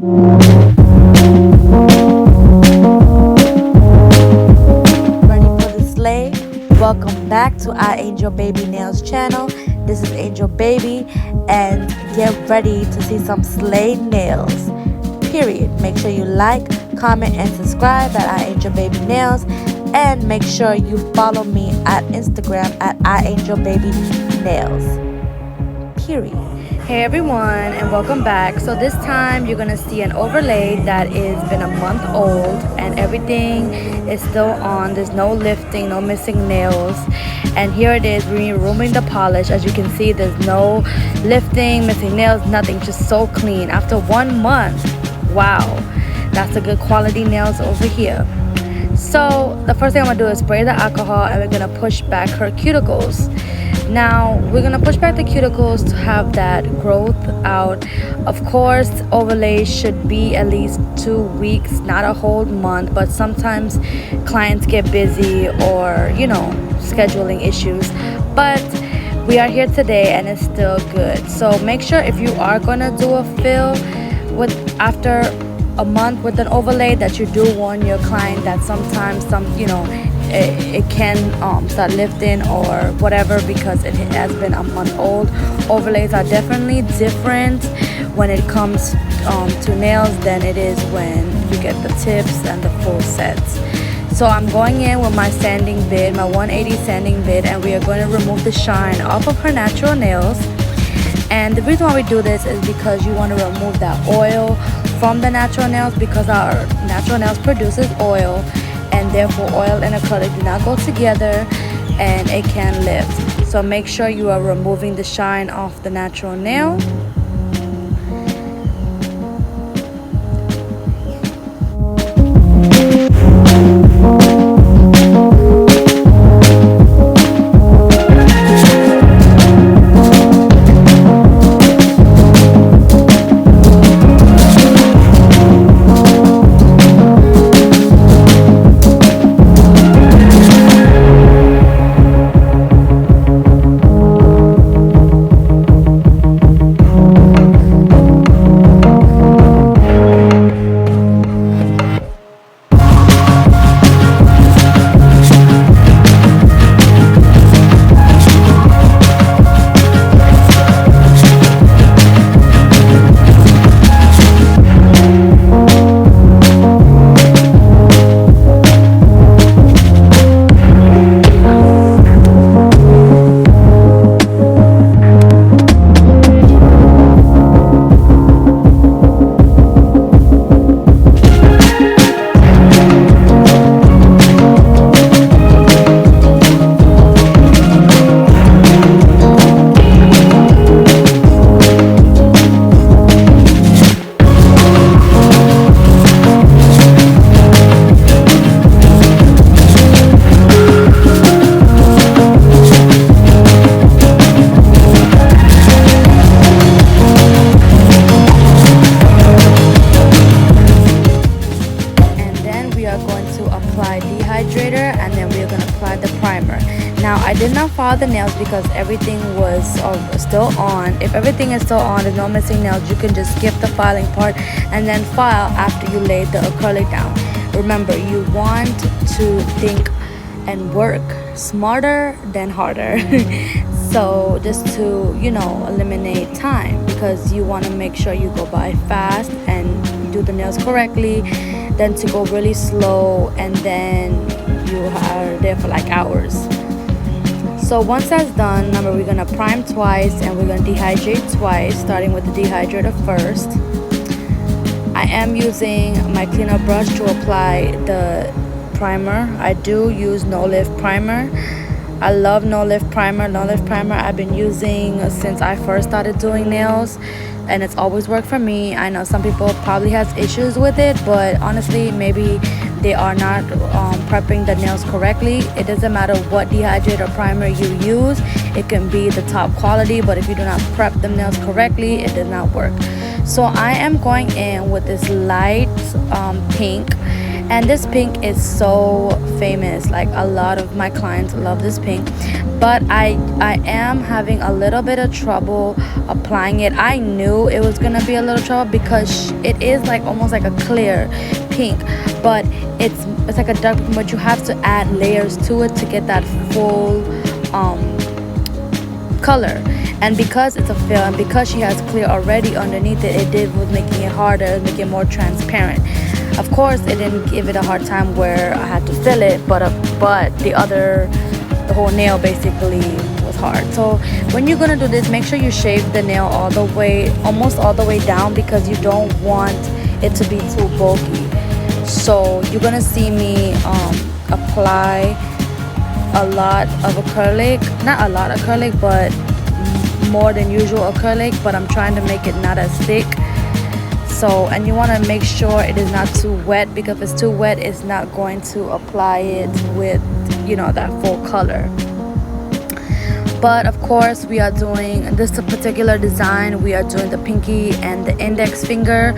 Ready for the sleigh? Welcome back to iAngelBabyNails channel. This is Angel Baby, and get ready to see some sleigh nails. Period. Make sure you like, comment, and subscribe at iAngelBabyNails, and make sure you follow me at Instagram at iAngelBabyNails. Period. Hey everyone, and welcome back. So this time you're gonna see an overlay that is been a month old, and everything is still on. There's no lifting, no missing nails, and here it is removing the polish. As you can see, there's no lifting, missing nails, nothing, just so clean after 1 month. Wow, that's a good quality nails over here. So the first thing I'm gonna do is spray the alcohol, and we're gonna push back her cuticles. Now we're gonna push back the cuticles to have that growth out. Of course, overlays should be at least 2 weeks, not a whole month, but sometimes clients get busy or, you know, scheduling issues. But we are here today and it's still good. So make sure if you are gonna do a fill with after a month with an overlay, that you do warn your client that sometimes it can start lifting or whatever, because it has been a month old. Overlays are definitely different when it comes to nails than it is when you get the tips and the full sets. So I'm going in with my sanding bit, my 180 sanding bit, and we are going to remove the shine off of her natural nails. And the reason why we do this is because you want to remove that oil from the natural nails, because our natural nails produces oil, and therefore oil and acrylic do not go together and it can lift. So make sure you are removing the shine off the natural nail. And then we're going to apply the primer. Now I did not file the nails because everything was still on. If everything is still on, there's no missing nails, you can just skip the filing part and then file after you lay the acrylic down. Remember, you want to think and work smarter than harder. So just to, you know, eliminate time, because you want to make sure you go by fast and do the nails correctly, then to go really slow, and then you are there for like hours. So once that's done, remember, we're gonna prime twice and we're gonna dehydrate twice, starting with the dehydrator first. I am using my cleaner brush to apply the primer. I do use no lift primer. I love no lift primer. No lift primer I've been using since I first started doing nails, and it's always worked for me. I know some people probably has issues with it, but honestly, maybe they are not prepping the nails correctly. It doesn't matter what dehydrator primer you use. It can be the top quality, but if you do not prep the nails correctly, it does not work. So I am going in with this light pink, And this pink is so famous, like a lot of my clients love this pink, but I am having a little bit of trouble applying it. I knew it was gonna be a little trouble because it is like almost like a clear pink, but it's like a dark pink, but you have to add layers to it to get that full color. And because it's a fill and because she has clear already underneath it, it was making it harder, making it more transparent. Of course, it didn't give it a hard time where I had to fill it, but the whole nail basically was hard. So when you're gonna do this, make sure you shave the nail all the way, almost all the way down, because you don't want it to be too bulky. So you're gonna see me apply a lot of acrylic, not a lot of acrylic, but more than usual acrylic, but I'm trying to make it not as thick. So, and you want to make sure it is not too wet, because if it's too wet, it's not going to apply it with, you know, that full color. But of course, we are doing this particular design. We are doing the pinky and the index finger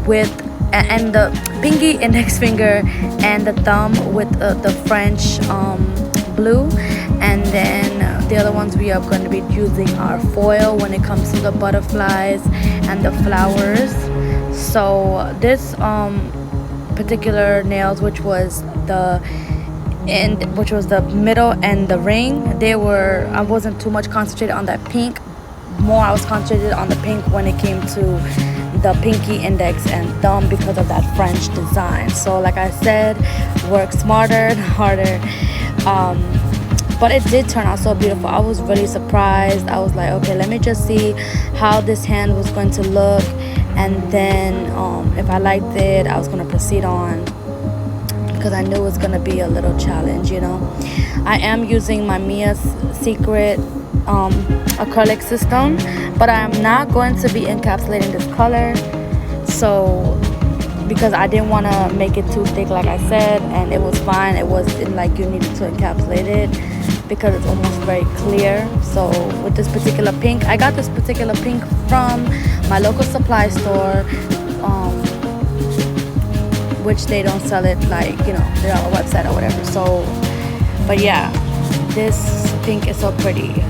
with, and the pinky, index finger, and the thumb with the French blue. And then the other ones we are going to be using our foil when it comes to the butterflies and the flowers. So this particular nails, which was the middle and the ring, I wasn't too much concentrated on that pink. More I was concentrated on the pink when it came to the pinky, index, and thumb, because of that French design. So like I said, work smarter, not harder. But it did turn out so beautiful. I was really surprised. I was like, okay, let me just see how this hand was going to look, and then if I liked it, I was going to proceed on, because I knew it was going to be a little challenge, you know. I am using my Mia's Secret acrylic system, but I'm not going to be encapsulating this color, so because I didn't want to make it too thick, like I said, and it was fine. It wasn't like you needed to encapsulate it, because it's almost very clear. So with this particular pink, I got this particular pink from my local supply store, which they don't sell it, like, you know, they're on a website or whatever. So, but yeah, this pink is so pretty.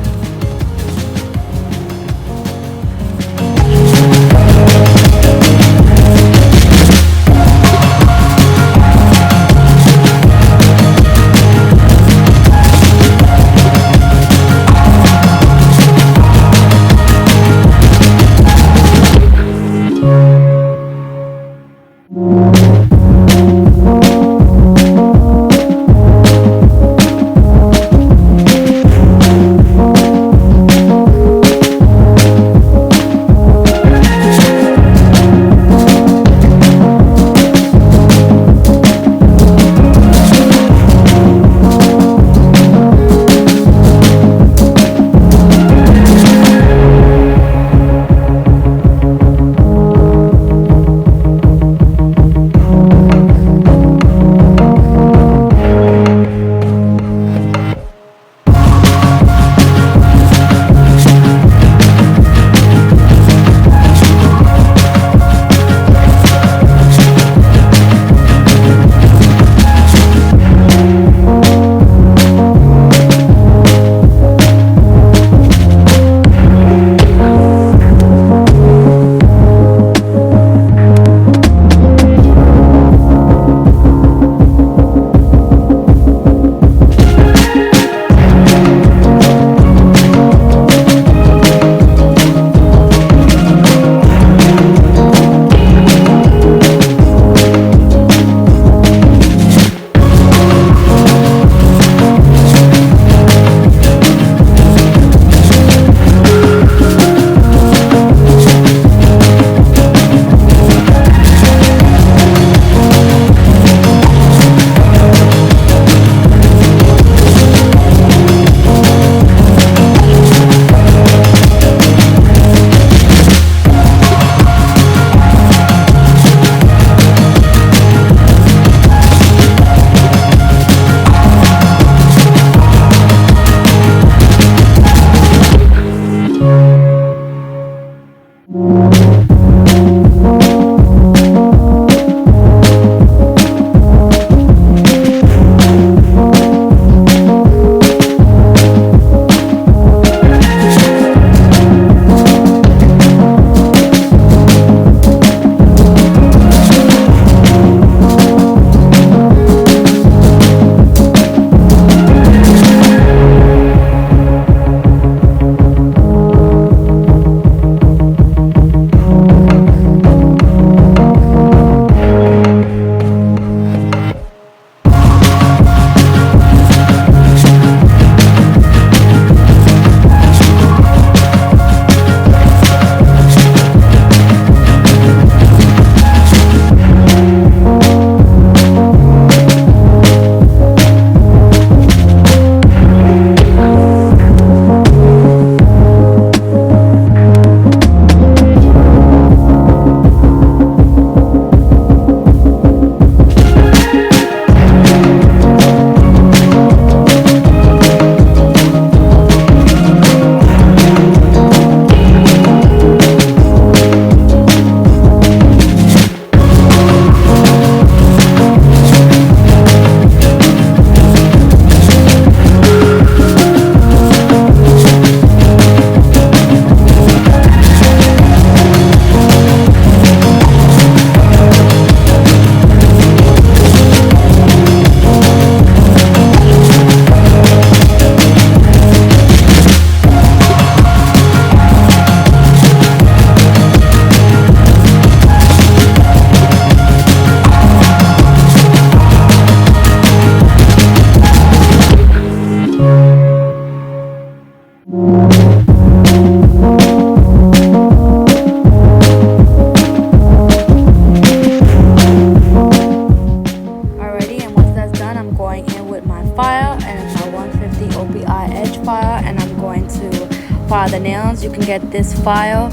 the nails, you can get this file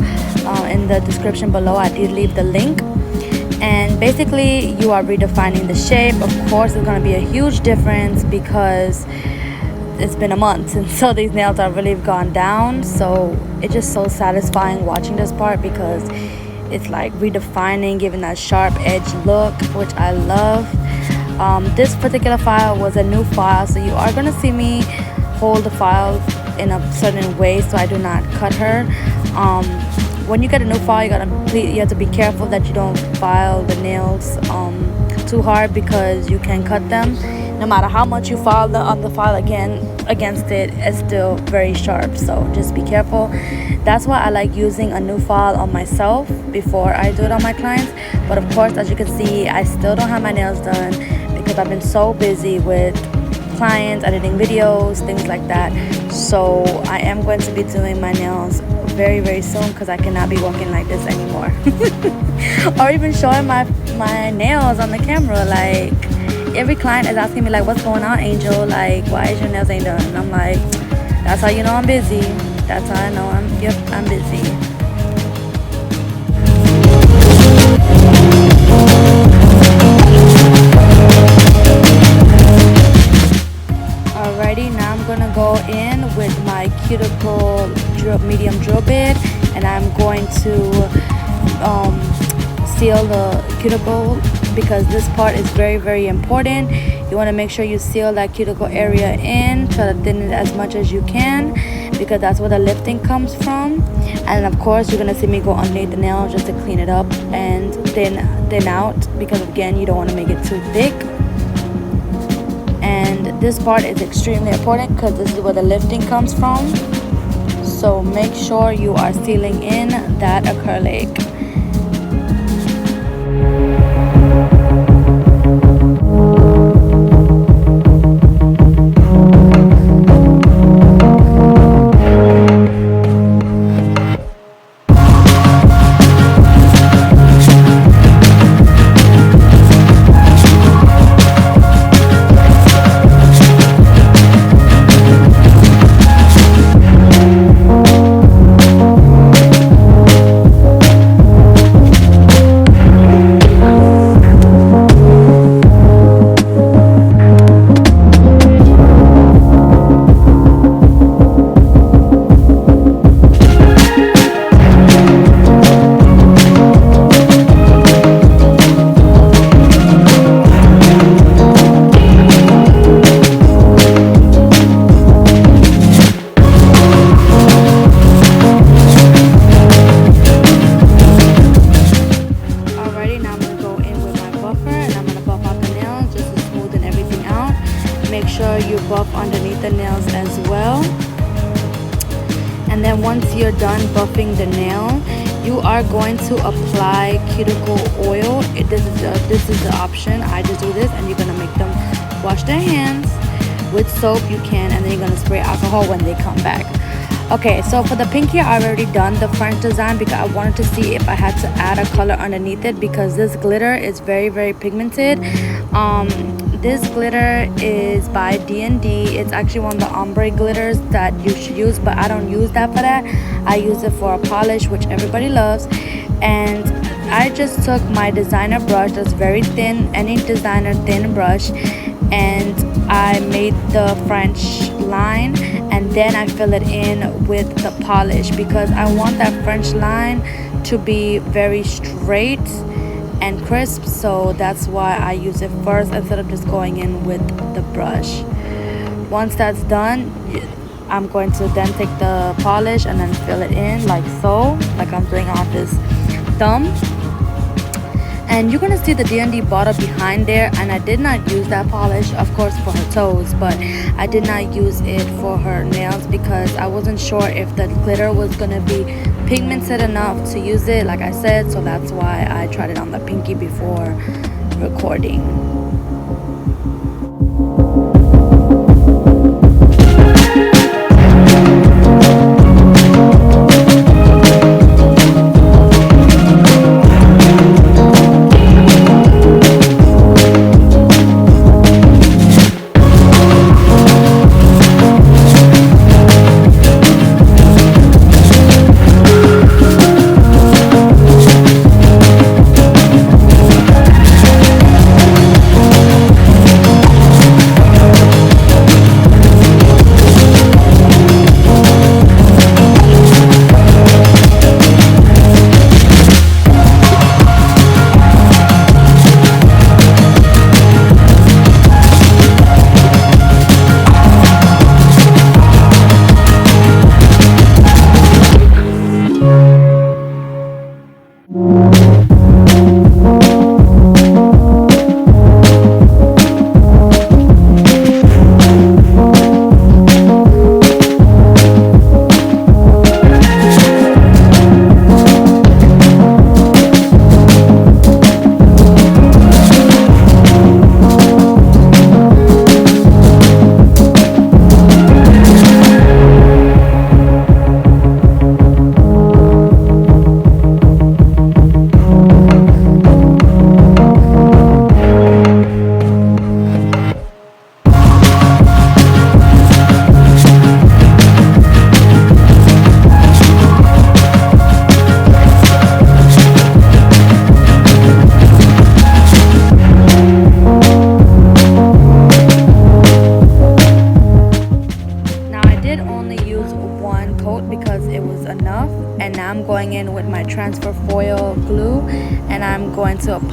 in the description below. I did leave the link. And basically you are redefining the shape. Of course it's going to be a huge difference because it's been a month, and so these nails are really gone down. So it's just so satisfying watching this part because it's like redefining, giving that sharp edge look, which I love. This particular file was a new file, so you are going to see me hold the file in a certain way so I do not cut her. When you get a new file, you have to be careful that you don't file the nails too hard because you can cut them. No matter how much you file on the file against it, it's still very sharp, so just be careful. That's why I like using a new file on myself before I do it on my clients. But of course, as you can see, I still don't have my nails done because I've been so busy with clients, editing videos, things like that. So I am going to be doing my nails very, very soon because I cannot be walking like this anymore. Or even showing my nails on the camera. Like, every client is asking me like, what's going on, Angel? Like, why is your nails ain't done? And I'm like, that's how you know I'm busy. That's how I know I'm busy. Alrighty, now I'm gonna go in with my cuticle medium drill bit, and I'm going to seal the cuticle because this part is very, very important. You want to make sure you seal that cuticle area in, try to thin it as much as you can because that's where the lifting comes from. And of course you're going to see me go underneath the nail just to clean it up and thin out because again, you don't want to make it too thick. And this part is extremely important because this is where the lifting comes from. So make sure you are sealing in that acrylic. Make sure you buff underneath the nails as well. And then once you're done buffing the nail, you are going to apply cuticle oil. This is the option. I just do this, and you're gonna make them wash their hands with soap. You can, and then you're gonna spray alcohol when they come back. Okay, so for the pinky, I've already done the French design because I wanted to see if I had to add a color underneath it because this glitter is very, very pigmented. This glitter is by D&D. It's actually one of the ombre glitters that you should use, but I don't use that for that. I use it for a polish, which everybody loves. And I just took my designer brush that's very thin, any designer thin brush, and I made the French line, and then I fill it in with the polish because I want that French line to be very straight and crisp, so that's why I use it first instead of just going in with the brush. Once that's done, I'm going to then take the polish and then fill it in like so, like I'm doing on this thumb. And you're gonna see the D&D bottle behind there, and I did not use that polish, of course, for her toes, but I did not use it for her nails because I wasn't sure if the glitter was gonna be pigmented enough to use it, like I said, so that's why I tried it on the pinky before recording.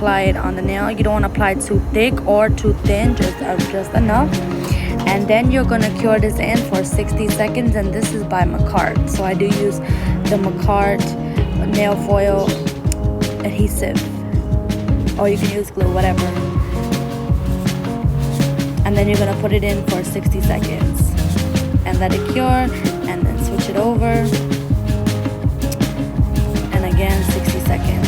apply it on the nail. You don't want to apply too thick or too thin, just enough. And then you're gonna cure this in for 60 seconds, and this is by MARKARTT. So I do use the MARKARTT nail foil adhesive, or you can use glue, whatever. And then you're gonna put it in for 60 seconds and let it cure, and then switch it over, and again 60 seconds.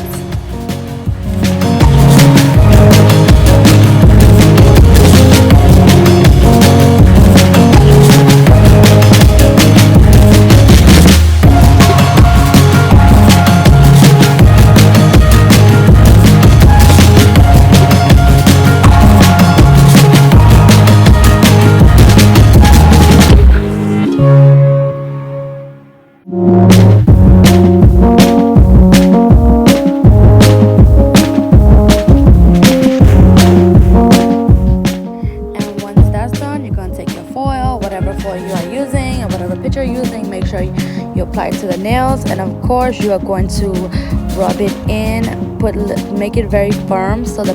Make sure you apply it to the nails, and of course you are going to rub it in, make it very firm so the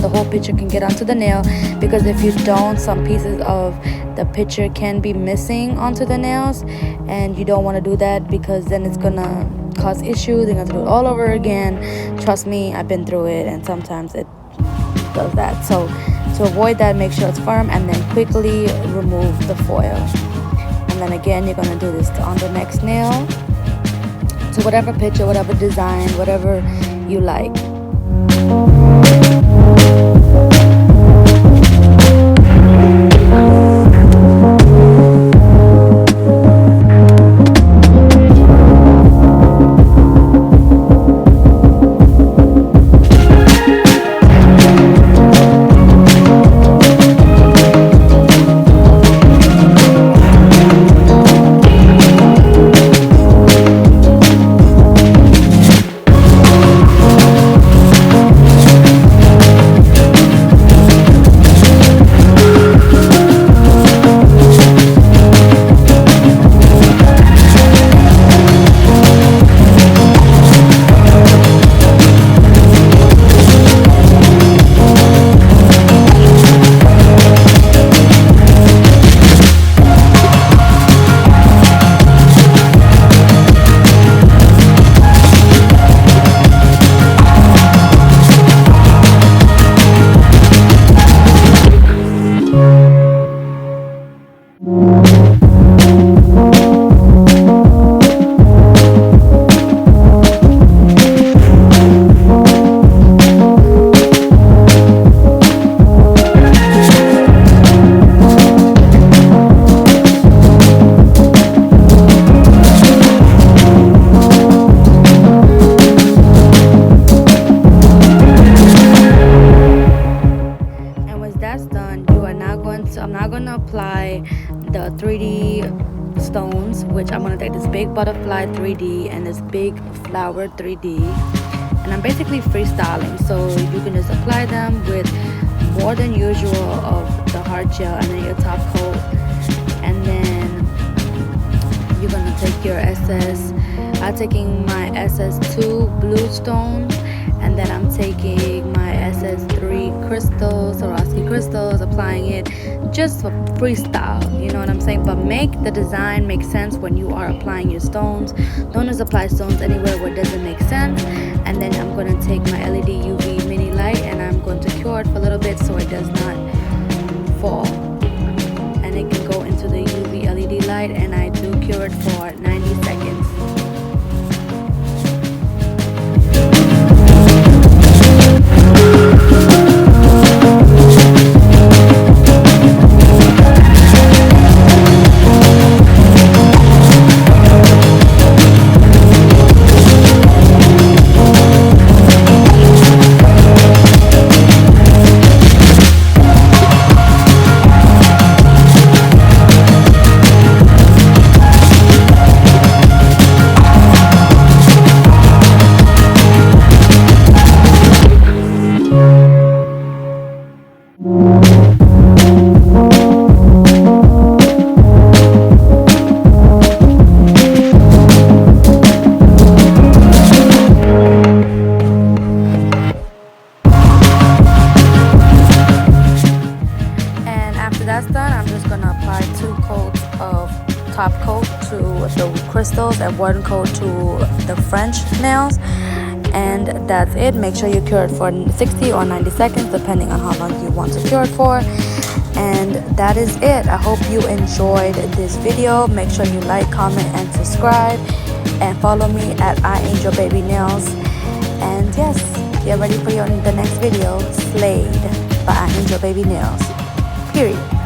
whole picture can get onto the nail, because if you don't, some pieces of the picture can be missing onto the nails, and you don't want to do that, because then it's gonna cause issues. You're gonna do it all over again. Trust me, I've been through it, and sometimes it does that. So to avoid that, make sure it's firm, and then quickly remove the foil. And then again, you're gonna do this on the next nail, to whatever picture, whatever design, whatever you like. I'm now going to apply the 3D stones, which I'm going to take this big butterfly 3D and this big flower 3D, and I'm basically freestyling, so you can just apply them with more than usual of the hard gel, and then your top coat, and then you're going to take your I'm taking my SS2 blue stones, and then I'm taking my SS3 crystals, Swarovski crystals, applying it just for freestyle, you know what I'm saying? But make the design make sense when you are applying your stones. Don't just apply stones anywhere where it doesn't make sense. And then I'm going to take my LED UV mini light, and I'm going to cure it for a little bit so it does not fall, and it can go into the UV LED light, and I do cure it for 90 seconds. top coat to the crystals and one coat to the French nails, and that's it. Make sure you cure it for 60 or 90 seconds depending on how long you want to cure it for. And that is it. I hope you enjoyed this video. Make sure you like, comment, and subscribe, and follow me at iAngelBabyNails. And yes, get ready for the next video, Slayed by iAngelBabyNails. Period.